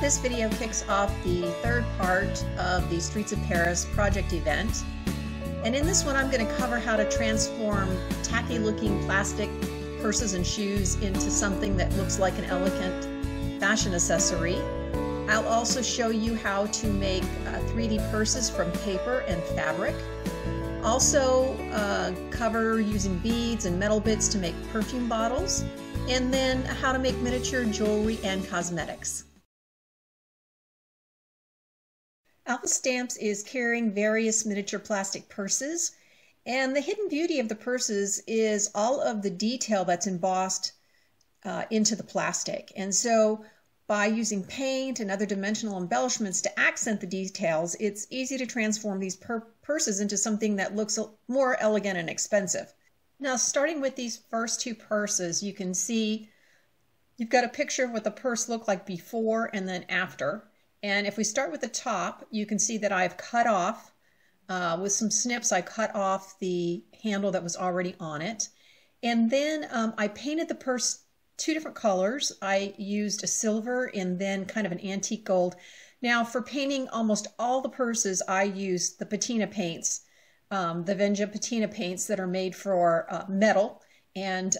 This video kicks off the third part of the Streets of Paris project event. And in this one, I'm going to cover how to transform tacky looking plastic purses and shoes into something that looks like an elegant fashion accessory. I'll also show you how to make 3D purses from paper and fabric. Also cover using beads and metal bits to make perfume bottles, and then how to make miniature jewelry and cosmetics. Alpha Stamps is carrying various miniature plastic purses, and the hidden beauty of the purses is all of the detail that's embossed into the plastic. And so by using paint and other dimensional embellishments to accent the details, it's easy to transform these purses into something that looks more elegant and expensive. Now, starting with these first two purses, you can see you've got a picture of what the purse looked like before and then after. And if we start with the top, you can see that I've cut off, with some snips, I cut off the handle that was already on it. And then I painted the purse two different colors. I used a silver and then kind of an antique gold. Now for painting almost all the purses, I used the patina paints, the Venja patina paints that are made for metal. And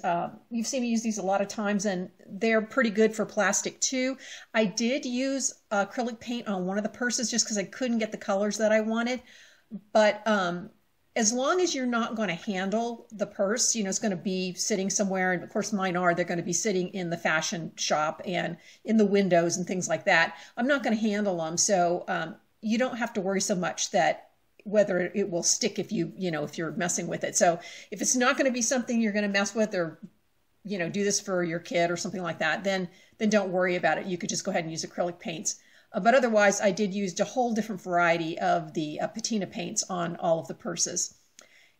you've seen me use these a lot of times, and they're pretty good for plastic too. I did use acrylic paint on one of the purses just because I couldn't get the colors that I wanted. But as long as you're not going to handle the purse, you know, it's going to be sitting somewhere. And of course mine are, they're going to be sitting in the fashion shop and in the windows and things like that. I'm not going to handle them. So you don't have to worry so much that whether it will stick if if you're messing with it. So if it's not going to be something you're going to mess with, or, do this for your kid or something like that, then don't worry about it. You could just go ahead and use acrylic paints. But otherwise, I did use a whole different variety of the patina paints on all of the purses.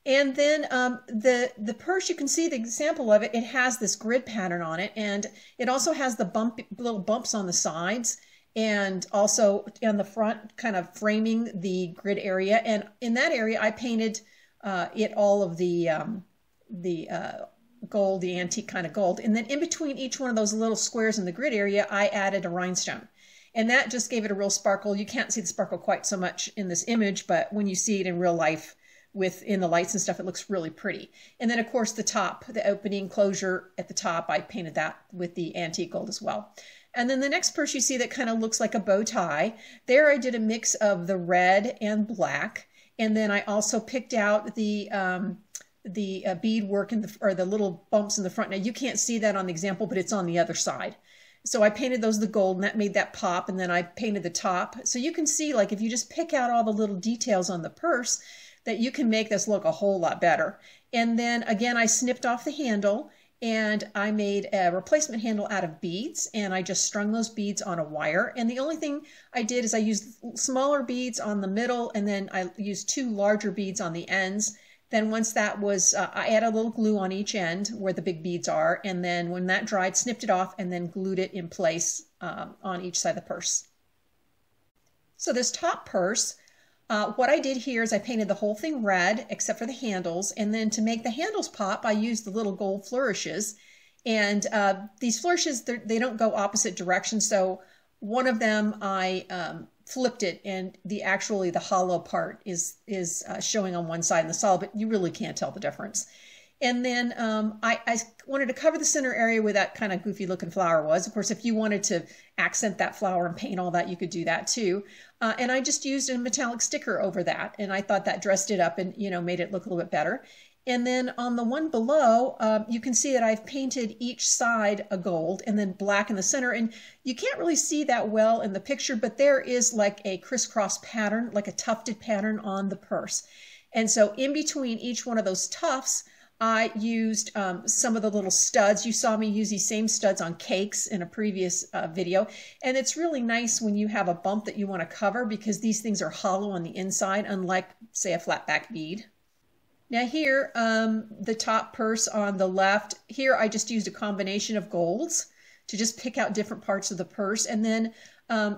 And then the purse, you can see the example of it. It has this grid pattern on it, and it also has the little bumps on the sides, and also on the front, kind of framing the grid area. And in that area, I painted it all of the gold, the antique kind of gold. And then in between each one of those little squares in the grid area, I added a rhinestone. And that just gave it a real sparkle. You can't see the sparkle quite so much in this image, but when you see it in real life in the lights and stuff, it looks really pretty. And then of course the top, the opening closure at the top, I painted that with the antique gold as well. And then the next purse you see that kind of looks like a bow tie. There I did a mix of the red and black. And then I also picked out the beadwork or the little bumps in the front. Now you can't see that on the example, but it's on the other side. So I painted those the gold, and that made that pop. And then I painted the top. So you can see, like, if you just pick out all the little details on the purse, that you can make this look a whole lot better. And then again, I snipped off the handle, and I made a replacement handle out of beads, and I just strung those beads on a wire. And the only thing I did is I used smaller beads on the middle, and then I used two larger beads on the ends. Then once that was, I added a little glue on each end where the big beads are, and then when that dried, snipped it off and then glued it in place on each side of the purse. So this top purse, what I did here is I painted the whole thing red except for the handles, and then to make the handles pop, I used the little gold flourishes. And these flourishes, they don't go opposite directions, so one of them I flipped it, and the hollow part is showing on one side and the solid, but you really can't tell the difference. And then I wanted to cover the center area where that kind of goofy looking flower was. Of course, if you wanted to accent that flower and paint all that, you could do that too. And I just used a metallic sticker over that, and I thought that dressed it up and made it look a little bit better. And then on the one below, you can see that I've painted each side a gold and then black in the center. And you can't really see that well in the picture, but there is like a crisscross pattern, like a tufted pattern on the purse. And so in between each one of those tufts, I used some of the little studs. You saw me use these same studs on cakes in a previous video. And it's really nice when you have a bump that you want to cover, because these things are hollow on the inside, unlike, say, a flat back bead. Now here, the top purse on the left, here I just used a combination of golds to just pick out different parts of the purse. And then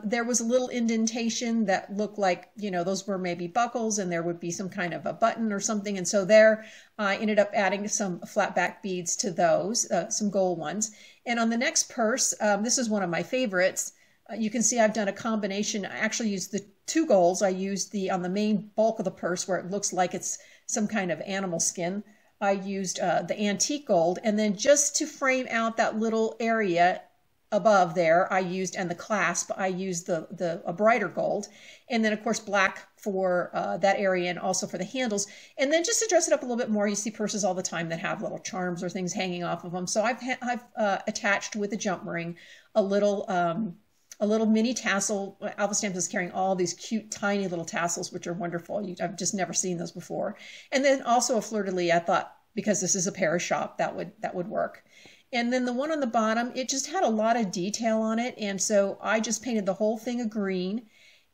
there was a little indentation that looked like, those were maybe buckles, and there would be some kind of a button or something. And so there I ended up adding some flat back beads to those, some gold ones. And on the next purse, this is one of my favorites. you can see I've done a combination. I actually used the two golds. I used on the main bulk of the purse where it looks like it's some kind of animal skin. I used the antique gold, and then just to frame out that little area above there, I used, and the clasp, I used a brighter gold, and then of course black for that area and also for the handles. And then just to dress it up a little bit more, you see purses all the time that have little charms or things hanging off of them. So I've attached with a jump ring a little mini tassel. Alpha Stamps is carrying all these cute, tiny little tassels, which are wonderful. I've just never seen those before. And then also a fleur-de-lis. I thought, because this is a Paris shop, that would work. And then the one on the bottom, it just had a lot of detail on it. And so I just painted the whole thing a green,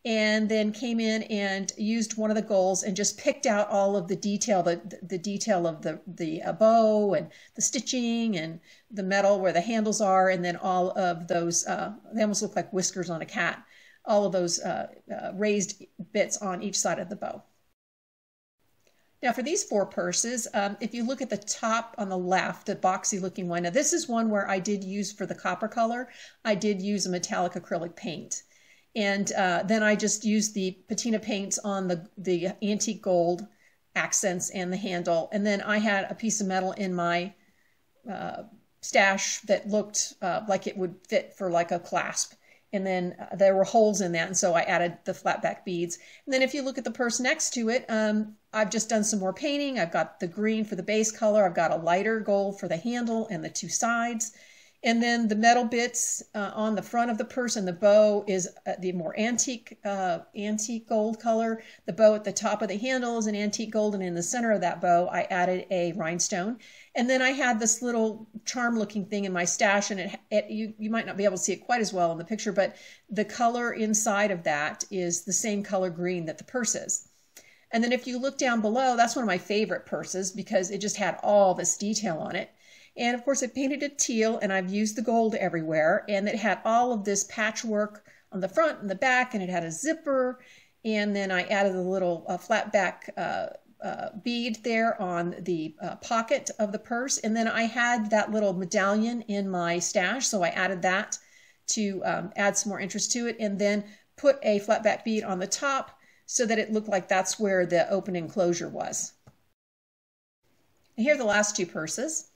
and then came in and used one of the golds and just picked out all of the detail, the detail of the bow and the stitching and the metal where the handles are, and then all of those, they almost look like whiskers on a cat, all of those raised bits on each side of the bow. Now for these 4 purses, if you look at the top on the left, the boxy looking one, now this is one where I did use, for the copper color, I did use a metallic acrylic paint. And then I just used the patina paints on the antique gold accents and the handle. And then I had a piece of metal in my stash that looked like it would fit for like a clasp. And then there were holes in that, and so I added the flat back beads. And then if you look at the purse next to it, I've just done some more painting. I've got the green for the base color. I've got a lighter gold for the handle and the 2 sides. And then the metal bits on the front of the purse and the bow is the more antique gold color. The bow at the top of the handle is an antique gold, and in the center of that bow, I added a rhinestone. And then I had this little charm-looking thing in my stash, and you might not be able to see it quite as well in the picture, but the color inside of that is the same color green that the purse is. And then if you look down below, that's one of my favorite purses because it just had all this detail on it. And of course I painted it teal, and I've used the gold everywhere, and it had all of this patchwork on the front and the back, and it had a zipper, and then I added a little flat back bead there on the pocket of the purse. And then I had that little medallion in my stash, so I added that to add some more interest to it, and then put a flat back bead on the top so that it looked like that's where the opening closure was. And here are the last 2 purses.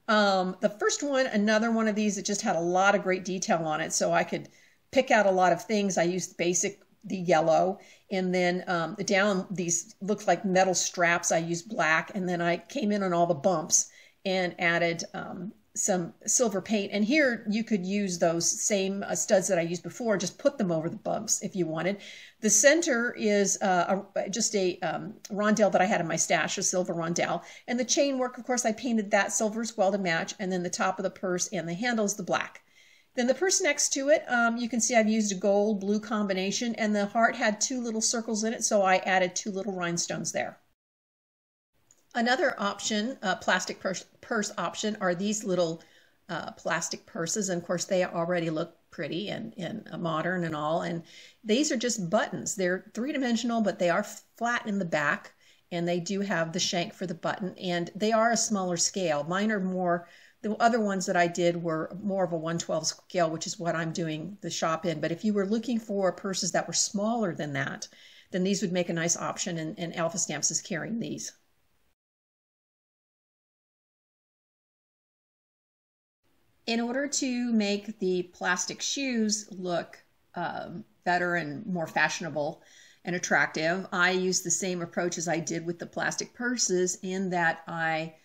The first one, another one of these that just had a lot of great detail on it, so I could pick out a lot of things. I used the yellow, and then down these looked like metal straps. I used black, and then I came in on all the bumps and added some silver paint. And here you could use those same studs that I used before, just put them over the bumps if you wanted. The center is just a rondelle that I had in my stash, a silver rondelle. And the chain work, of course, I painted that silver as well to match. And then the top of the purse and the handle is the black. Then the purse next to it, you can see I've used a gold-blue combination, and the heart had 2 little circles in it, so I added 2 little rhinestones there. Another option, plastic purse option, are these little plastic purses, and of course they already look pretty and modern and all, and these are just buttons. They're 3-dimensional, but they are flat in the back, and they do have the shank for the button, and they are a smaller scale. Mine are more, the other ones that I did were more of a 1/12 scale, which is what I'm doing the shop in. But if you were looking for purses that were smaller than that, then these would make a nice option, and Alpha Stamps is carrying these. In order to make the plastic shoes look better and more fashionable and attractive, I used the same approach as I did with the plastic purses, in that I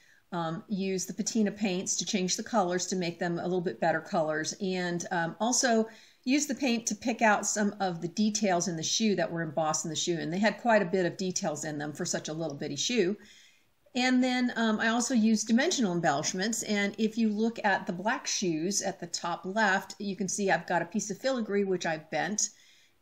use the patina paints to change the colors to make them a little bit better colors, and also use the paint to pick out some of the details in the shoe that were embossed in the shoe, and they had quite a bit of details in them for such a little bitty shoe. And then I also used dimensional embellishments, and if you look at the black shoes at the top left, you can see I've got a piece of filigree which I've bent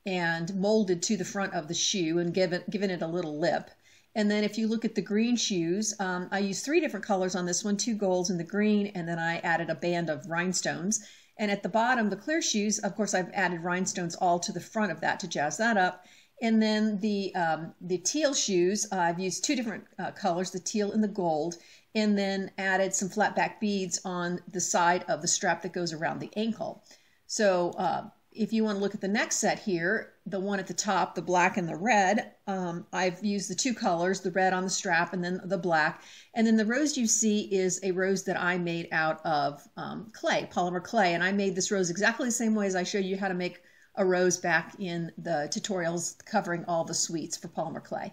and molded to the front of the shoe and given it a little lip. And then if you look at the green shoes, I used 3 different colors on this one, 2 golds and the green, and then I added a band of rhinestones. And at the bottom, the clear shoes, of course, I've added rhinestones all to the front of that to jazz that up. And then the teal shoes, I've used 2 different colors, the teal and the gold, and then added some flat back beads on the side of the strap that goes around the ankle. So if you want to look at the next set here, the one at the top, the black and the red, I've used the two colors, the red on the strap and then the black. And then the rose you see is a rose that I made out of clay, polymer clay. And I made this rose exactly the same way as I showed you how to make a rose back in the tutorials covering all the suites for polymer clay.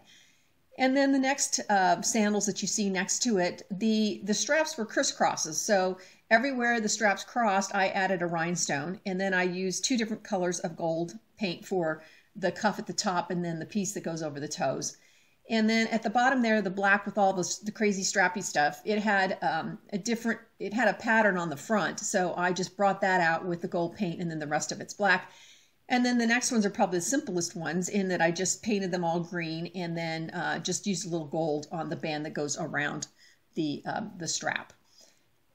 And then the next sandals that you see next to it, the straps were crisscrosses. So everywhere the straps crossed, I added a rhinestone. And then I used two different colors of gold paint for the cuff at the top and then the piece that goes over the toes. And then at the bottom there, the black with all the crazy strappy stuff, it had it had a pattern on the front. So I just brought that out with the gold paint and then the rest of it's black. And then the next ones are probably the simplest ones in that I just painted them all green and then just used a little gold on the band that goes around the strap,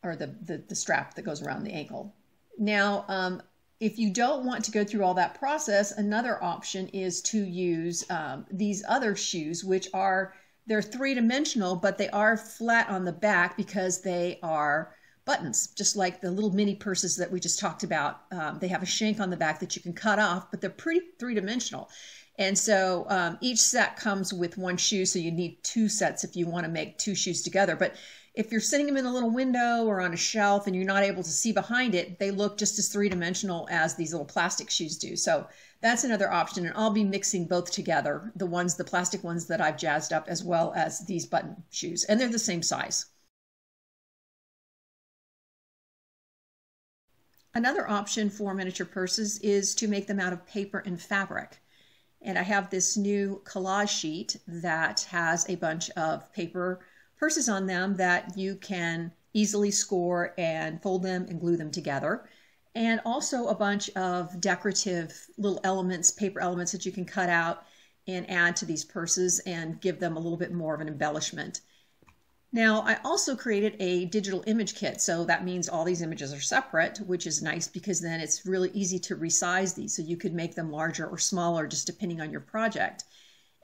or the strap that goes around the ankle. Now, if you don't want to go through all that process, another option is to use these other shoes, which they're three-dimensional, but they are flat on the back because they are buttons, just like the little mini purses that we just talked about. They have a shank on the back that you can cut off, but they're pretty three-dimensional. And so each set comes with one shoe, so you need two sets if you want to make two shoes together. But if you're sitting them in a little window or on a shelf and you're not able to see behind it, they look just as three-dimensional as these little plastic shoes do. So that's another option, and I'll be mixing both together, the plastic ones that I've jazzed up as well as these button shoes, and they're the same size. Another option for miniature purses is to make them out of paper and fabric. And I have this new collage sheet that has a bunch of paper purses on them that you can easily score and fold them and glue them together. And also a bunch of decorative little elements, paper elements that you can cut out and add to these purses and give them a little bit more of an embellishment. Now, I also created a digital image kit, so that means all these images are separate, which is nice because then it's really easy to resize these, so you could make them larger or smaller just depending on your project.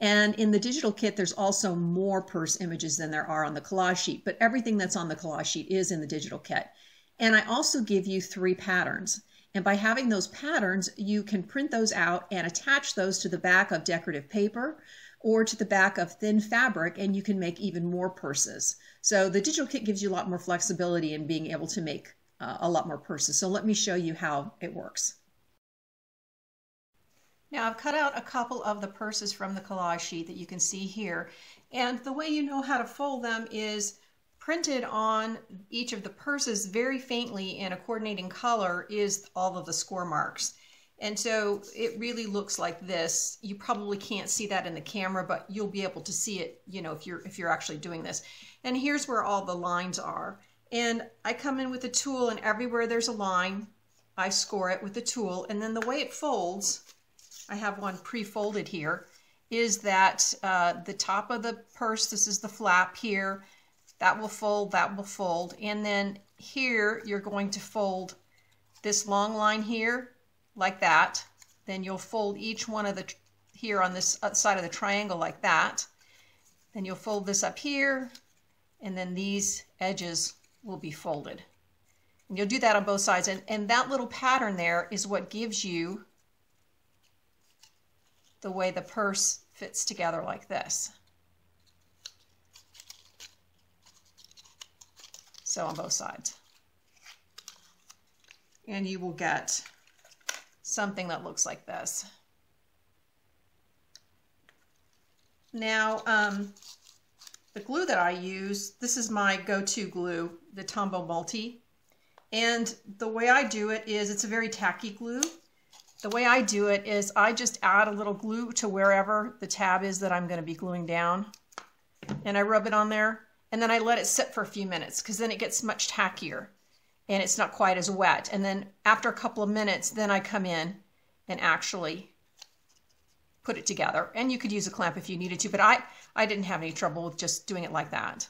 And in the digital kit, there's also more purse images than there are on the collage sheet, but everything that's on the collage sheet is in the digital kit. And I also give you 3 patterns. And by having those patterns, you can print those out and attach those to the back of decorative paper or to the back of thin fabric, and you can make even more purses. So the digital kit gives you a lot more flexibility in being able to make a lot more purses. So let me show you how it works. Now I've cut out a couple of the purses from the collage sheet that you can see here. And the way you know how to fold them is printed on each of the purses very faintly in a coordinating color is all of the score marks. And so it really looks like this. You probably can't see that in the camera, but you'll be able to see it, you know, if you're actually doing this. And here's where all the lines are. And I come in with a tool, and everywhere there's a line, I score it with the tool. And then the way it folds, I have one pre-folded here, is that the top of the purse, this is the flap here, that will fold, and then here you're going to fold this long line here, like that. Then you'll fold each one of the here on this side of the triangle like that. Then you'll fold this up here, and then these edges will be folded. And you'll do that on both sides, and that little pattern there is what gives you the way the purse fits together like this. So on both sides. And you will get something that looks like this. Now, the glue that I use, this is my go-to glue, the Tombow Multi. And the way I do it is, it's a very tacky glue. The way I do it is I just add a little glue to wherever the tab is that I'm going to be gluing down. And I rub it on there. And then I let it sit for a few minutes because then it gets much tackier and it's not quite as wet. And then after a couple of minutes, then I come in and actually put it together. And you could use a clamp if you needed to, but I didn't have any trouble with just doing it like that.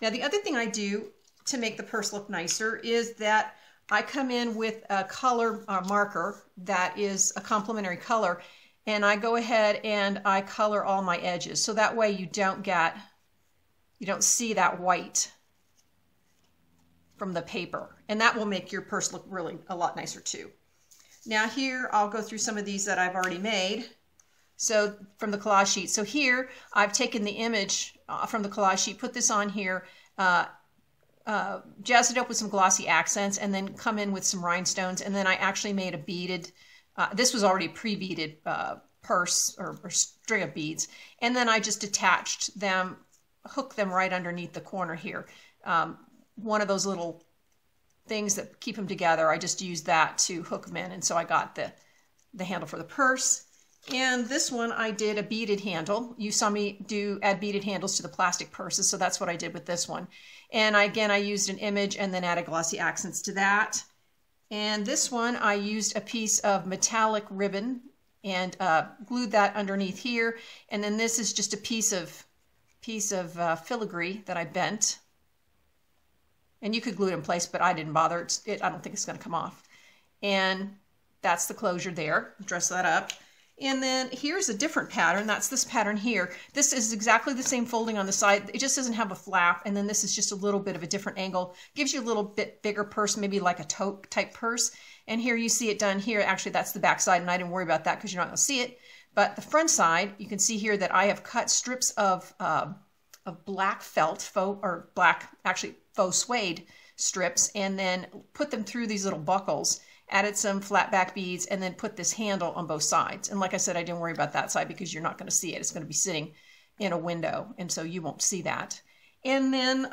Now, the other thing I do to make the purse look nicer is that I come in with a color marker that is a complementary color, and I go ahead and I color all my edges. So that way you don't see that white from the paper, and that will make your purse look really a lot nicer too. Now here, I'll go through some of these that I've already made. So from the collage sheet. So here, I've taken the image from the collage sheet, put this on here, jazzed it up with some glossy accents, and then come in with some rhinestones. And then I actually made a beaded, this was already pre-beaded purse or string of beads. And then I just attached them, hooked them right underneath the corner here. One of those little things that keep them together, I just used that to hook them in. And so I got the handle for the purse. And this one I did a beaded handle. You saw me add beaded handles to the plastic purses, so that's what I did with this one. And again, I used an image and then added glossy accents to that. And this one, I used a piece of metallic ribbon and glued that underneath here. And then this is just a piece of filigree that I bent. And you could glue it in place, but I didn't bother. I don't think it's going to come off. And that's the closure there. Dress that up. And then here's a different pattern. That's this pattern here. This is exactly the same folding on the side. It just doesn't have a flap. And then this is just a little bit of a different angle. Gives you a little bit bigger purse, maybe like a tote type purse. And here you see it done here. Actually, that's the back side, and I didn't worry about that because you're not going to see it. But the front side, you can see here that I have cut strips of black felt, faux suede strips, and then put them through these little buckles. Added some flat back beads, and then put this handle on both sides. And like I said, I didn't worry about that side because you're not going to see it. It's going to be sitting in a window, and so you won't see that. And then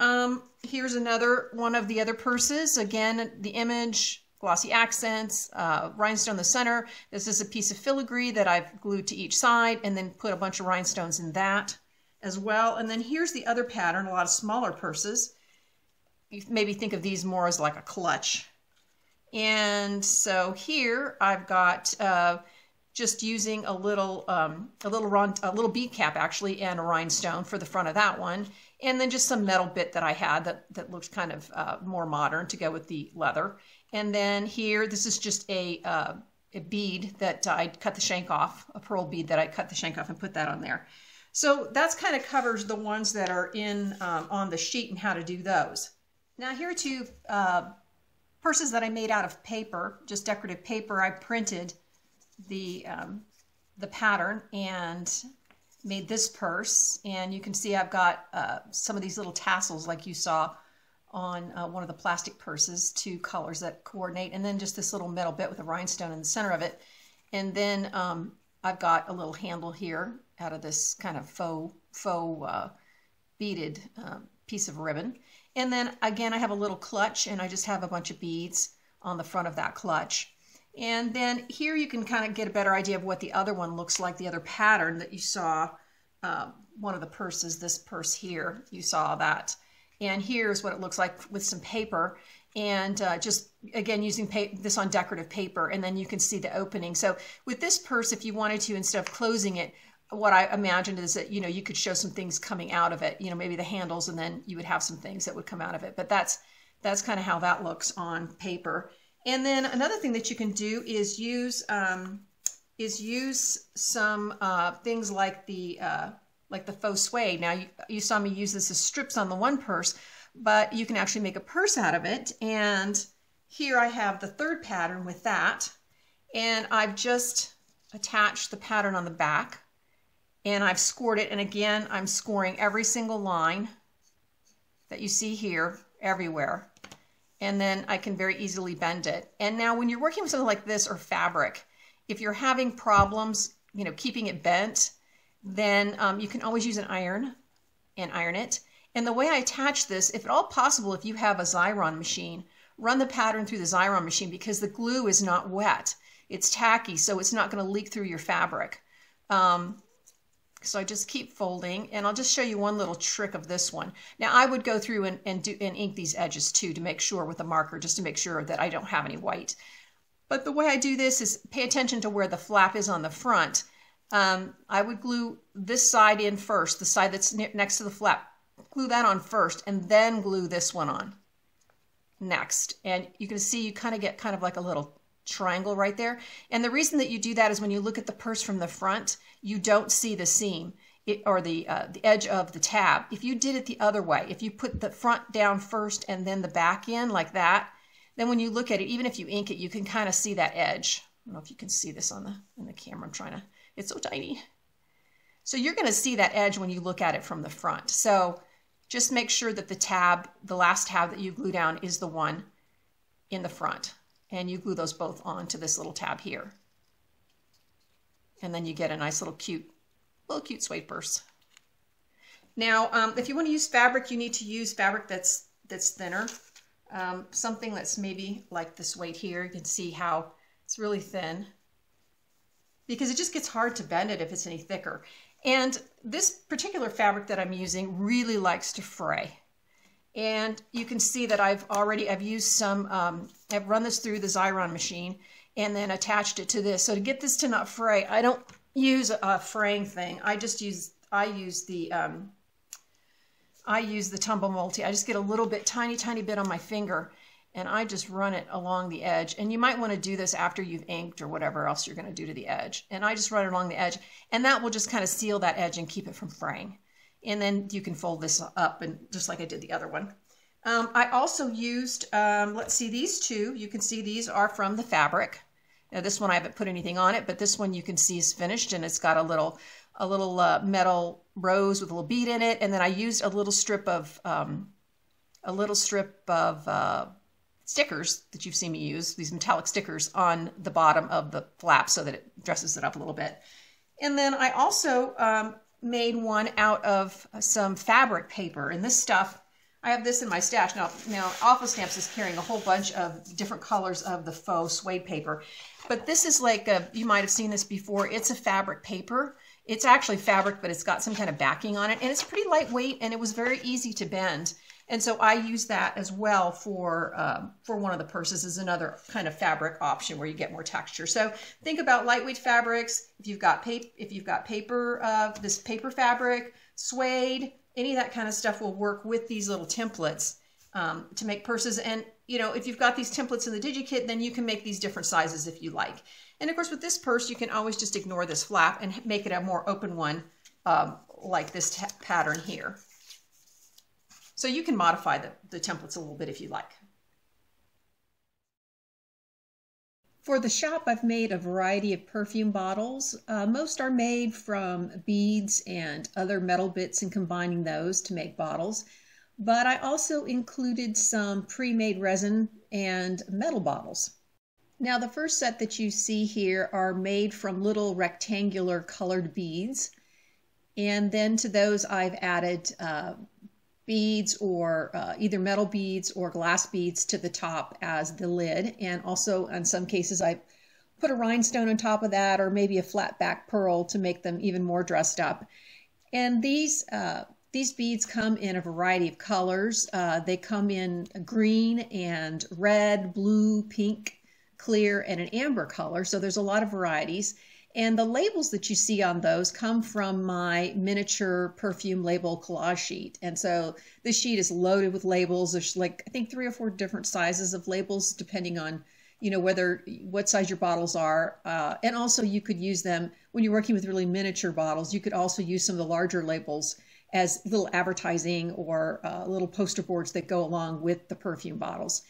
here's another one of the other purses. Again, the image, glossy accents, rhinestone in the center. This is a piece of filigree that I've glued to each side, and then put a bunch of rhinestones in that as well. And then here's the other pattern, a lot of smaller purses. You maybe think of these more as like a clutch. And so here I've got just using a little bead cap actually, and a rhinestone for the front of that one, and then just some metal bit that I had that looks kind of more modern to go with the leather. And then here, this is just a bead that I cut the shank off, a pearl bead that I cut the shank off and put that on there. So that's kind of covers the ones that are in on the sheet and how to do those. Now here are two purses that I made out of paper, just decorative paper. I printed the pattern and made this purse, and you can see I've got some of these little tassels like you saw on one of the plastic purses, 2 colors that coordinate, and then just this little metal bit with a rhinestone in the center of it. And then I've got a little handle here out of this kind of faux beaded piece of ribbon. And then again, I have a little clutch, and I just have a bunch of beads on the front of that clutch. And then here you can kind of get a better idea of what the other one looks like, the other pattern that you saw, one of the purses, this purse here, you saw that. And here's what it looks like with some paper, and just again using this on decorative paper, and then you can see the opening. So with this purse, if you wanted to, instead of closing it, what I imagined is that, you could show some things coming out of it, maybe the handles, and then you would have some things that would come out of it. But that's kind of how that looks on paper. And then another thing that you can do is use some things like the faux suede. Now you saw me use this as strips on the one purse, but you can actually make a purse out of it. And here I have the third pattern with that, and I've just attached the pattern on the back. And I've scored it, and again, I'm scoring every single line that you see here, everywhere. And then I can very easily bend it. And now when you're working with something like this or fabric, if you're having problems, keeping it bent, then you can always use an iron and iron it. And the way I attach this, if at all possible, if you have a Xyron machine, run the pattern through the Xyron machine, because the glue is not wet. It's tacky, so it's not going to leak through your fabric. So I just keep folding, and I'll just show you one little trick of this one. Now I would go through and ink these edges too, to make sure with a marker, just to make sure that I don't have any white. But the way I do this is pay attention to where the flap is on the front. I would glue this side in first, the side that's next to the flap. Glue that on first, and then glue this one on next. And you can see you kind of get kind of like a little triangle right there. And the reason that you do that is when you look at the purse from the front, you don't see the seam or the edge of the tab. If you did it the other way, if you put the front down first and then the back in like that, then when you look at it, even if you ink it, you can kind of see that edge don't know if you can see this on in the camera. It's so tiny. So you're going to see that edge when you look at it from the front. So just make sure that the last tab that you glue down is the one in the front. And you glue those both onto this little tab here. And then you get a nice little cute suede purse. Now, if you want to use fabric, you need to use fabric that's thinner. Something that's maybe like this weight here. You can see how it's really thin because it just gets hard to bend it if it's any thicker. And this particular fabric that I'm using really likes to fray. And you can see that I've used some, I've run this through the Xyron machine and then attached it to this. So to get this to not fray, I don't use a fraying thing. I use the tumble multi. I just get a little bit, tiny bit on my finger, and I just run it along the edge. And you might want to do this after you've inked or whatever else you're going to do to the edge. And I just run it along the edge, and that will just kind of seal that edge and keep it from fraying. And then you can fold this up, and just like I did the other one. I also used, let's see, these two. You can see these are from the fabric. Now this one I haven't put anything on it, but this one you can see is finished, and it's got a little metal rose with a little bead in it. And then I used a little strip of stickers that you've seen me use, these metallic stickers on the bottom of the flap so that it dresses it up a little bit. And then I also made one out of some fabric paper. And this stuff, I have this in my stash. Now Awful Stamps is carrying a whole bunch of different colors of the faux suede paper. But this is like you might have seen this before. It's a fabric paper. It's actually fabric, but it's got some kind of backing on it. And it's pretty lightweight, and it was very easy to bend. And so I use that as well for one of the purses as another kind of fabric option where you get more texture. So think about lightweight fabrics. If you've got paper, this paper fabric, suede, any of that kind of stuff will work with these little templates to make purses. And you know, if you've got these templates in the DigiKit, then you can make these different sizes if you like. And of course, with this purse, you can always just ignore this flap and make it a more open one, like this pattern here. So you can modify the templates a little bit if you like. For the shop, I've made a variety of perfume bottles. Most are made from beads and other metal bits and combining those to make bottles. But I also included some pre-made resin and metal bottles. Now the first set that you see here are made from little rectangular colored beads. And then to those I've added beads or either metal beads or glass beads to the top as the lid. And also in some cases I put a rhinestone on top of that, or maybe a flat back pearl to make them even more dressed up. And these beads come in a variety of colors. They come in green and red, blue, pink, clear, and an amber color. So there's a lot of varieties. And the labels that you see on those come from my miniature perfume label collage sheet. And so this sheet is loaded with labels. There's like, I think 3 or 4 different sizes of labels depending on, you know, what size your bottles are. And also you could use them when you're working with really miniature bottles. You could also use some of the larger labels as little advertising or little poster boards that go along with the perfume bottles.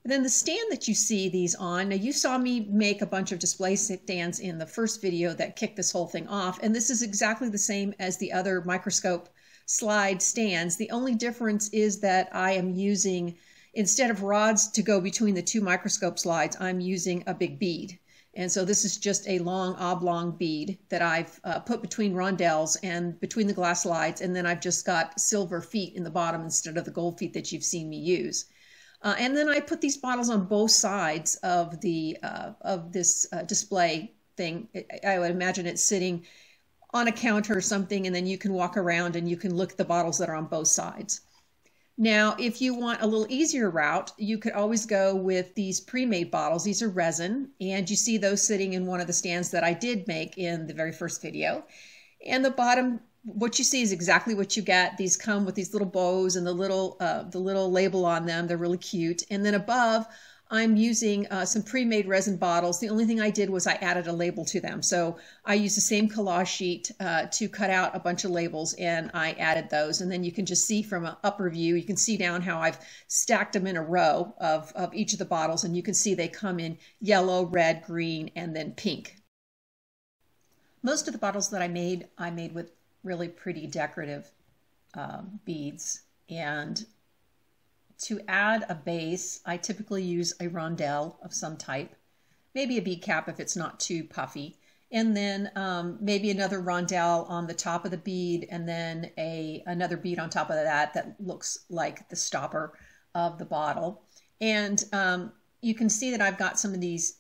And then the stand that you see these on, now you saw me make a bunch of display stands in the first video that kicked this whole thing off, and this is exactly the same as the other microscope slide stands. The only difference is that I am using, instead of rods to go between the 2 microscope slides, I'm using a big bead. And so this is just a long oblong bead that I've put between rondelles and between the glass slides, and then I've just got silver feet in the bottom instead of the gold feet that you've seen me use. And then I put these bottles on both sides of this display thing. I would imagine it's sitting on a counter or something, and then you can walk around and you can look at the bottles that are on both sides. Now, if you want a little easier route, you could always go with these pre-made bottles. These are resin, and you see those sitting in one of the stands that I did make in the very first video. And the bottom, what you see is exactly what you get. These come with these little bows and the little label on them. They're really cute. And then above, I'm using some pre-made resin bottles. The only thing I did was I added a label to them. So I used the same collage sheet to cut out a bunch of labels, and I added those. And then you can just see from an upper view, you can see down how I've stacked them in a row of each of the bottles, and you can see they come in yellow, red, green, and then pink. Most of the bottles that I made with really pretty decorative beads. And to add a base, I typically use a rondelle of some type, maybe a bead cap if it's not too puffy, and then maybe another rondelle on the top of the bead, and then another bead on top of that looks like the stopper of the bottle. And you can see that I've got some of these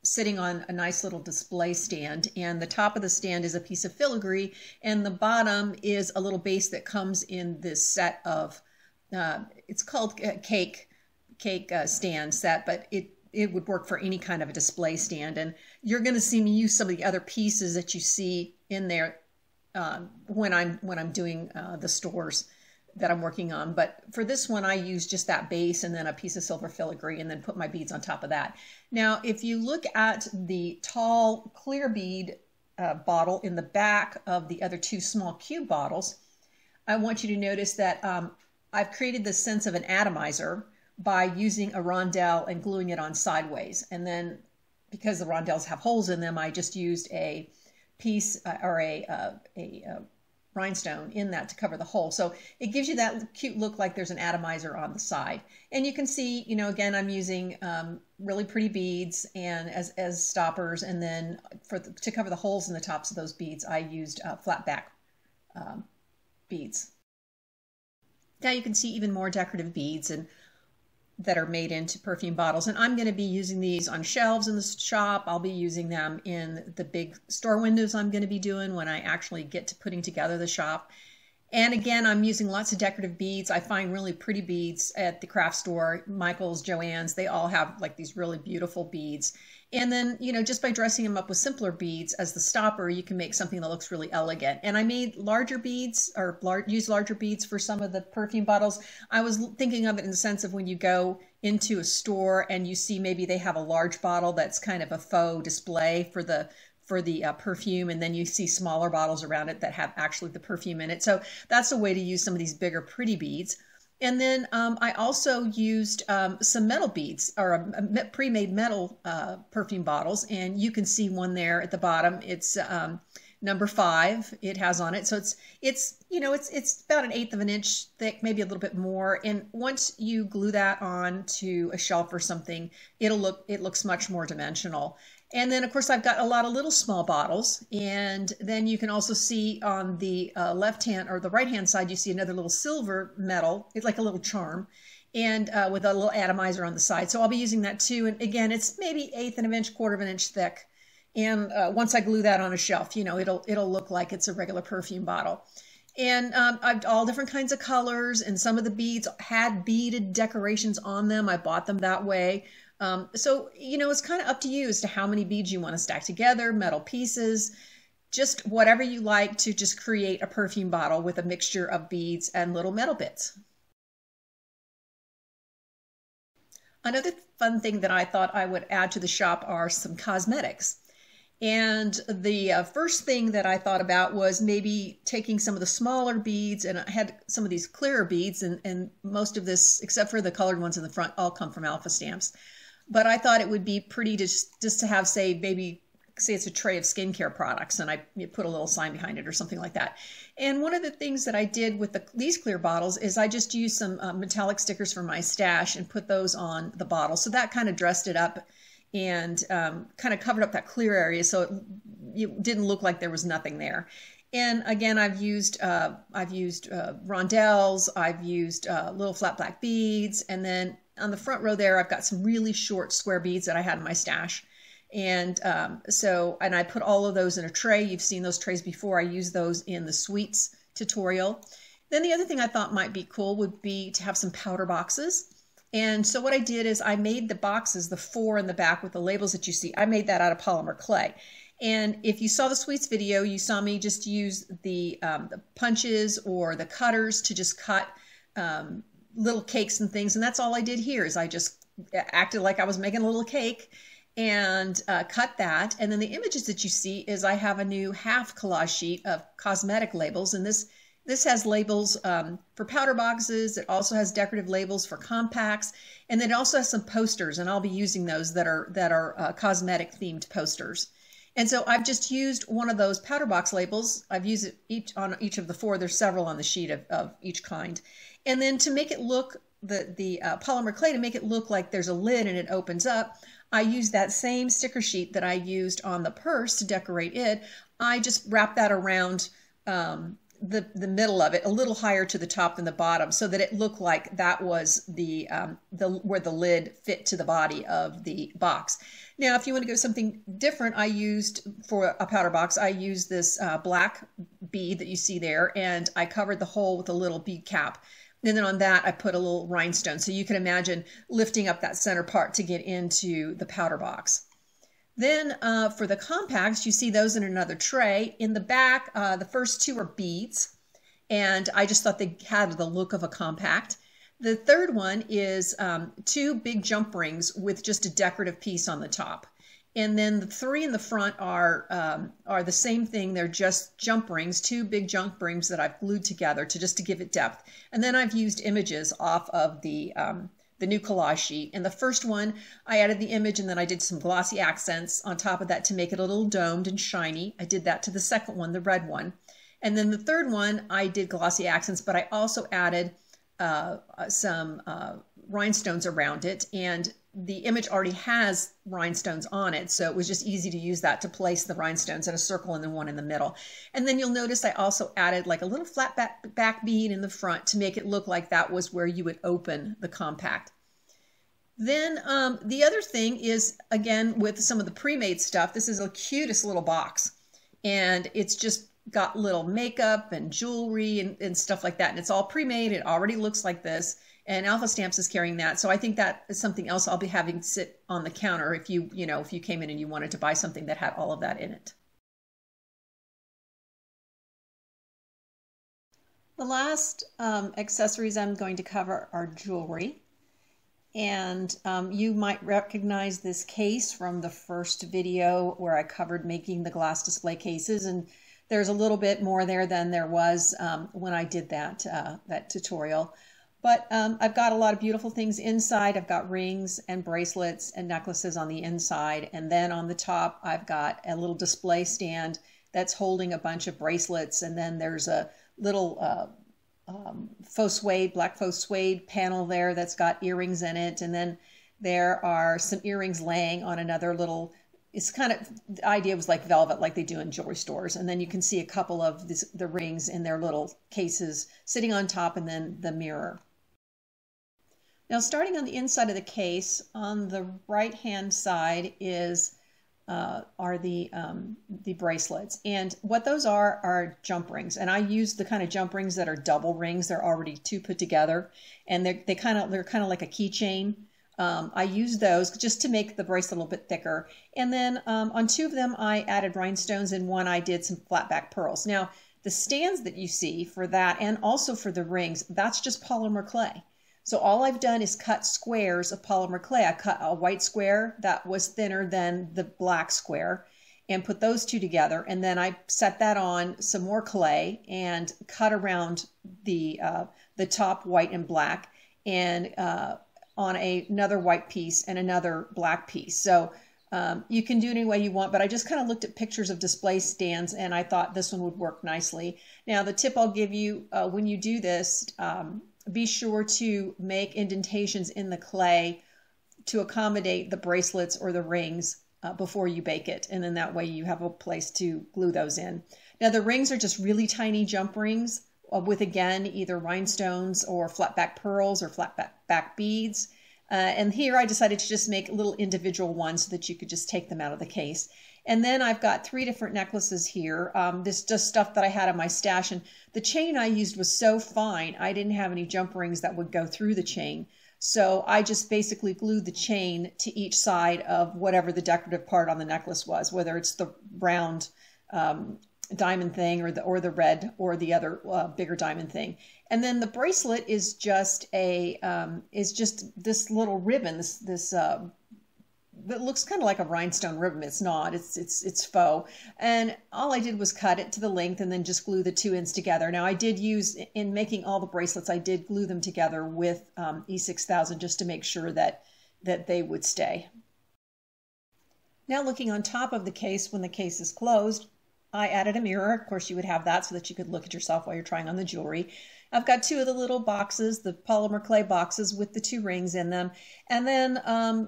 sitting on a nice little display stand, and the top of the stand is a piece of filigree, and the bottom is a little base that comes in this set of it's called cake stand set, but it would work for any kind of a display stand. And you're going to see me use some of the other pieces that you see in there when I'm doing the stores that I'm working on. But for this one, I use just that base and then a piece of silver filigree, and then put my beads on top of that. Now, if you look at the tall clear bead bottle in the back of the other two small cube bottles, I want you to notice that I've created this sense of an atomizer by using a rondelle and gluing it on sideways. And then because the rondelles have holes in them, I just used a piece or a rhinestone in that to cover the hole. So it gives you that cute look like there's an atomizer on the side. And you can see, you know, again, I'm using really pretty beads and as stoppers. And then to cover the holes in the tops of those beads, I used flat back beads. Now you can see even more decorative beads that are made into perfume bottles. And I'm going to be using these on shelves in the shop. I'll be using them in the big store windows I'm going to be doing when I actually get to putting together the shop. And again, I'm using lots of decorative beads. I find really pretty beads at the craft store, Michael's, Joann's. They all have like these really beautiful beads. And then, you know, just by dressing them up with simpler beads as the stopper, you can make something that looks really elegant. And I made larger beads or use larger beads for some of the perfume bottles. I was thinking of it in the sense of when you go into a store and you see maybe they have a large bottle that's kind of a faux display for the perfume, and then you see smaller bottles around it that have actually the perfume in it. So that's a way to use some of these bigger pretty beads. And then I also used some metal beads or pre-made metal perfume bottles, and you can see one there at the bottom. It's number 5. It has on it, so it's you know it's about 1/8 of an inch thick, maybe a little bit more. And once you glue that on to a shelf or something, it looks much more dimensional. And then, of course, I've got a lot of little small bottles. And then you can also see on the left hand or the right hand side, you see another little silver metal. It's like a little charm, and with a little atomizer on the side. So I'll be using that too. And again, it's maybe 1/8 of an inch, 1/4 of an inch thick. And once I glue that on a shelf, you know, it'll look like it's a regular perfume bottle. And I've all different kinds of colors, and some of the beads had beaded decorations on them. I bought them that way. So, you know, it's kind of up to you as to how many beads you want to stack together, metal pieces, just whatever you like to just create a perfume bottle with a mixture of beads and little metal bits. Another fun thing that I thought I would add to the shop are some cosmetics. And the first thing that I thought about was maybe taking some of the smaller beads, and I had some of these clearer beads, and most of this, except for the colored ones in the front, all come from Alpha Stamps. But I thought it would be pretty to just to have, say it's a tray of skincare products, and I put a little sign behind it or something like that. And one of the things that I did with these clear bottles is I just used some metallic stickers from my stash and put those on the bottle. So that kind of dressed it up and kind of covered up that clear area, so it didn't look like there was nothing there. And again, I've used rondelles, I've used little flat black beads, and then on the front row there, I've got some really short square beads that I had in my stash. And and I put all of those in a tray. You've seen those trays before. I use those in the sweets tutorial. Then the other thing I thought might be cool would be to have some powder boxes. And so what I did is I made the boxes, the 4 in the back with the labels that you see, I made that out of polymer clay. And if you saw the sweets video, you saw me just use the punches or the cutters to just cut little cakes and things. And that's all I did here is I just acted like I was making a little cake and cut that. And then the images that you see is I have a new half collage sheet of cosmetic labels. And this has labels for powder boxes. It also has decorative labels for compacts. And then it also has some posters, and I'll be using those that are cosmetic themed posters. And so I've just used one of those powder box labels. I've used it on each of the 4. There's several on the sheet of each kind. And then to make it look, the polymer clay, to make it look like there's a lid and it opens up, I used that same sticker sheet that I used on the purse to decorate it. I just wrapped that around the middle of it, a little higher to the top than the bottom, so that it looked like that was where the lid fit to the body of the box. Now, if you want to go something different, I used for a powder box, I used this black bead that you see there, and I covered the hole with a little bead cap. And then on that, I put a little rhinestone. So you can imagine lifting up that center part to get into the powder box. Then for the compacts, you see those in another tray. In the back, the first 2 are beads, and I just thought they had the look of a compact. The third one is 2 big jump rings with just a decorative piece on the top. And then the 3 in the front are the same thing. They're just jump rings, 2 big jump rings that I've glued together to give it depth. And then I've used images off of the new collage sheet. And the first one, I added the image, and then I did some glossy accents on top of that to make it a little domed and shiny. I did that to the second one, the red one. And then the third one, I did glossy accents, but I also added some rhinestones around it. And the image already has rhinestones on it, so it was just easy to use that to place the rhinestones in a circle and then one in the middle. And then you'll notice I also added like a little flat back bead in the front to make it look like that was where you would open the compact. Then the other thing is, again, with some of the pre-made stuff, this is the cutest little box, and it's just got little makeup and jewelry and stuff like that, and it's all pre-made. It already looks like this. And Alpha Stamps is carrying that. So I think that is something else I'll be having sit on the counter if you came in and you wanted to buy something that had all of that in it. The last accessories I'm going to cover are jewelry. And you might recognize this case from the first video where I covered making the glass display cases. And there's a little bit more there than there was when I did that tutorial. But I've got a lot of beautiful things inside. I've got rings and bracelets and necklaces on the inside. And then on the top, I've got a little display stand that's holding a bunch of bracelets. And then there's a little faux suede, black faux suede panel there that's got earrings in it. And then there are some earrings laying on another little, it's kind of, the idea was like velvet, like they do in jewelry stores. And then you can see a couple of the rings in their little cases sitting on top, and then the mirror. Now, starting on the inside of the case, on the right-hand side are the bracelets, and what those are jump rings. And I use the kind of jump rings that are double rings. They're already 2 put together, and they're kind of like a keychain. I use those just to make the bracelet a little bit thicker. And then on 2 of them, I added rhinestones, and one I did some flat back pearls. Now, the stands that you see for that, and also for the rings, that's just polymer clay. So all I've done is cut squares of polymer clay. I cut a white square that was thinner than the black square and put those 2 together. And then I set that on some more clay and cut around the top white and black, and on another white piece and another black piece. So you can do it any way you want, but I just kind of looked at pictures of display stands, and I thought this one would work nicely. Now, the tip I'll give you when you do this, be sure to make indentations in the clay to accommodate the bracelets or the rings before you bake it. And then that way you have a place to glue those in. Now, the rings are just really tiny jump rings with, again, either rhinestones or flat back pearls or flat back beads. And here I decided to just make little individual ones so that you could just take them out of the case. And then I've got 3 different necklaces here. This is just stuff that I had in my stash. And the chain I used was so fine, I didn't have any jump rings that would go through the chain. So I just basically glued the chain to each side of whatever the decorative part on the necklace was, whether it's the round diamond thing, or the red, or the other bigger diamond thing. And then the bracelet is just this little ribbon, this that looks kind of like a rhinestone ribbon. It's not. It's faux. And all I did was cut it to the length and then just glue the two ends together. Now I did use, in making all the bracelets, I did glue them together with E6000 just to make sure that they would stay. Now looking on top of the case, when the case is closed, I added a mirror. Of course, you would have that so that you could look at yourself while you're trying on the jewelry. I've got two of the little boxes, the polymer clay boxes with the two rings in them. And then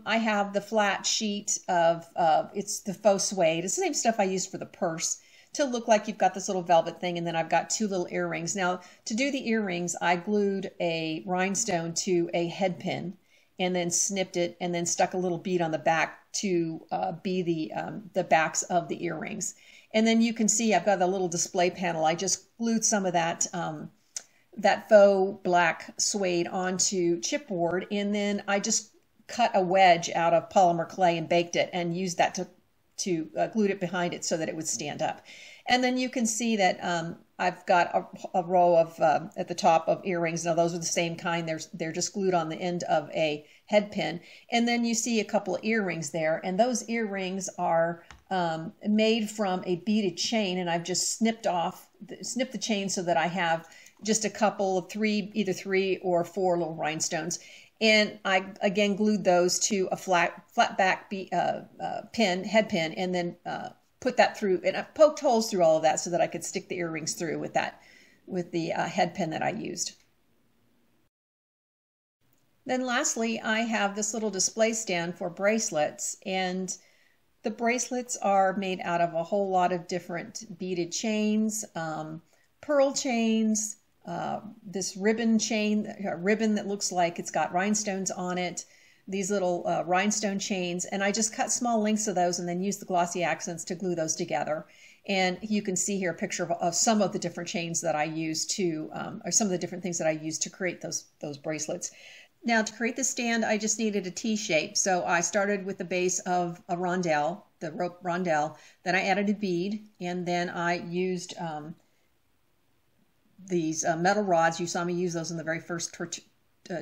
I have the flat sheet of, it's the faux suede. It's the same stuff I used for the purse to look like you've got this little velvet thing. And then I've got two little earrings. Now, to do the earrings, I glued a rhinestone to a head pin and then snipped it and then stuck a little bead on the back to be the backs of the earrings. And then you can see I've got a little display panel. I just glued some of that faux black suede onto chipboard, and then I just cut a wedge out of polymer clay and baked it and used that to glue it behind it so that it would stand up. And then you can see that I've got a row of at the top of earrings. Now those are the same kind. They're just glued on the end of a head pin. And then you see a couple of earrings there, and those earrings are made from a beaded chain, and I've just snipped the chain so that I have just a couple of either three or four little rhinestones. And I again glued those to a flat back head pin, and then put that through, and I poked holes through all of that so that I could stick the earrings through with the head pin that I used. Then lastly, I have this little display stand for bracelets, and the bracelets are made out of a whole lot of different beaded chains, pearl chains, this ribbon chain, a ribbon that looks like it's got rhinestones on it, these little rhinestone chains, and I just cut small lengths of those and then used the glossy accents to glue those together. And you can see here a picture of some of the different chains that I used to, or some of the different things that I used to create those bracelets. Now to create the stand, I just needed a T shape. So I started with the base of a rondelle, the rope rondelle, then I added a bead, and then I used these metal rods. You saw me use those in the very first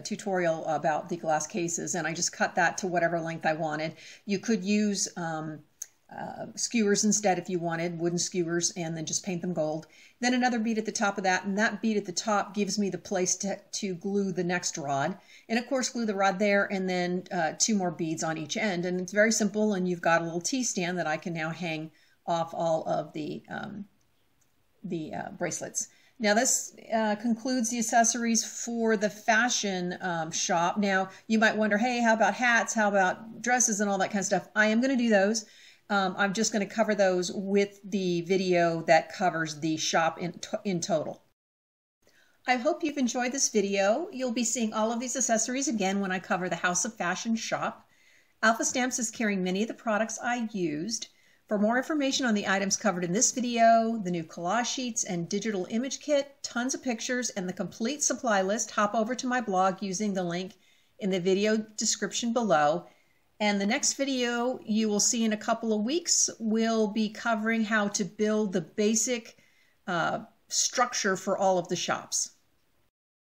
tutorial about the glass cases, and I just cut that to whatever length I wanted. You could use skewers instead if you wanted, wooden skewers, and then just paint them gold. Then another bead at the top of that, and that bead at the top gives me the place to glue the next rod. And of course glue the rod there, and then two more beads on each end. And it's very simple, and you've got a little T-stand that I can now hang off all of the bracelets. Now this concludes the accessories for the fashion shop. Now you might wonder, hey, how about hats? How about dresses and all that kind of stuff? I am going to do those. I'm just going to cover those with the video that covers the shop in total. I hope you've enjoyed this video. You'll be seeing all of these accessories again when I cover the House of Fashion shop. Alpha Stamps is carrying many of the products I used. For more information on the items covered in this video, the new collage sheets and digital image kit, tons of pictures, and the complete supply list, hop over to my blog using the link in the video description below. And the next video you will see in a couple of weeks will be covering how to build the basic structure for all of the shops.